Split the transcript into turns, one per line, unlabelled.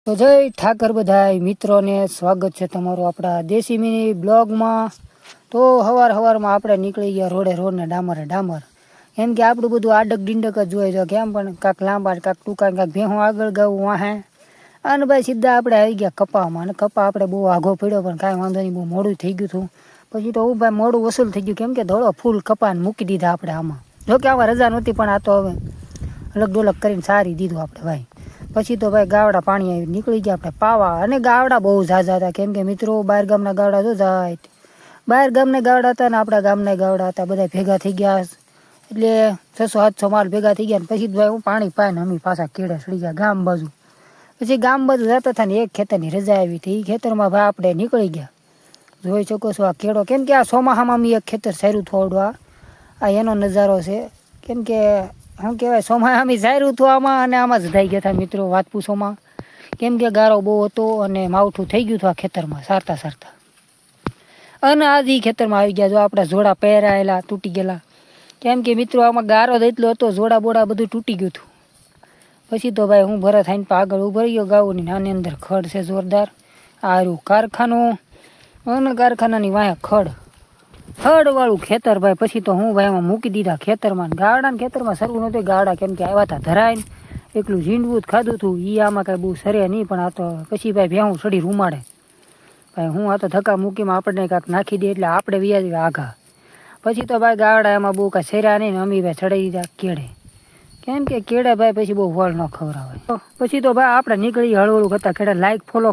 તો જય ઠાકર બધાય મિત્રોને સ્વાગત છે તમારું આપણા દેશી મિની બ્લોગમાં। તો હવારમાં આપણે નીકળી ગયા રોડને ડામર એમ કે આપણું બધું આડક ડીંડક જ જોઈએ છે કેમ પણ કાંક લાંબા કાંક ટૂંકા કાંક ભેહું આગળ ગાવું વાહે અને ભાઈ સીધા આપણે આવી ગયા કપામાં અને કપા આપણે બહુ આઘો પડ્યો પણ કાંઈ વાંધો નહીં, બહુ મોડું થઈ ગયું હતું। પછી તો ભાઈ મોડું વસૂલ થઈ ગયું કેમ કે ધોળો ફૂલ કપાને મૂકી દીધા આપણે આમાં। જોકે આમાં રજા નહોતી પણ આ તો હવે અલગ ડોલક કરીને સારી દીધું આપણે ભાઈ। પછી તો ભાઈ ગાવડા પાણી આવી નીકળી ગયા આપણે પાવા અને ગાવડા બહુ ઝાઝા હતા કેમ કે મિત્રો બહાર ગામના ગાવડા તો જાય બહાર ગામના ગાવડા હતા ને આપણા ગામના ગાવડા હતા, બધા ભેગા થઈ ગયા એટલે 600-700 માલ ભેગા થઈ ગયા ને પછી ભાઈ હું પાણી પાઈને અમે પાછા કેળે સડી ગયા ગામ બાજુ। પછી ગામ બાજુ જતા હતા ને એક ખેતરની રજા આવી હતી, એ ખેતરમાં ભાઈ આપણે નીકળી ગયા। જોઈ શકો છો આ કેળો કેમ કે આ ચોમાસામાં અમે એક ખેતર સાર્યું થોડું આ એનો નજારો છે કેમ કે શું કહેવાય ચોમાસામાં સાર્યું હતું આમાં અને આમાં જ થઈ ગયા હતા મિત્રો વાત પૂછોમાં કેમ કે ગારો બહુ હતો અને માવઠું થઈ ગયું હતું આ ખેતરમાં સારતા અને આજ એ ખેતરમાં આવી ગયા। જો આપણા જોડા પહેરાયેલા તૂટી ગયેલા કેમ કે મિત્રો આમાં ગારો જ એટલો હતો, જોડા બોડા બધું તૂટી ગયું હતું। પછી તો ભાઈ હું ભરત થઈને આગળ ઉભો ગયો ગાઉની નાની અંદર ખડ છે જોરદાર, આ રહ્યું કારખાનું અને કારખાનાની વાંહે ખડવાળું ખેતર ભાઈ। પછી તો હું ભાઈ એમાં મૂકી દીધા ખેતરમાં, ગાવડાના ખેતરમાં સરવું નહોતું ગાવડા કેમ કે આવ્યા હતા ધરાઈને એકલું ઝીંડવું જ ખાધું હતું, એ આમાં કાંઈ બહુ સરે નહીં પણ આ તો પછી ભાઈ ભેહું સડી રૂમાડે ભાઈ હું આ તો ધક્કા મૂકીમાં આપણને કાંઈક નાખી દે એટલે આપણે વ્યાજ આઘા। પછી તો ભાઈ ગાવડા એમાં બહુ કાંઈ સર્યા નહીં ને અમી ભાઈ ચડાવી દીધા કેળે કેમ કે કેળે ભાઈ પછી બહુ વળ ન ખવડાવે। પછી તો ભાઈ આપણે નીકળી હળવળું કરતા કેળે લાઈક ફોલો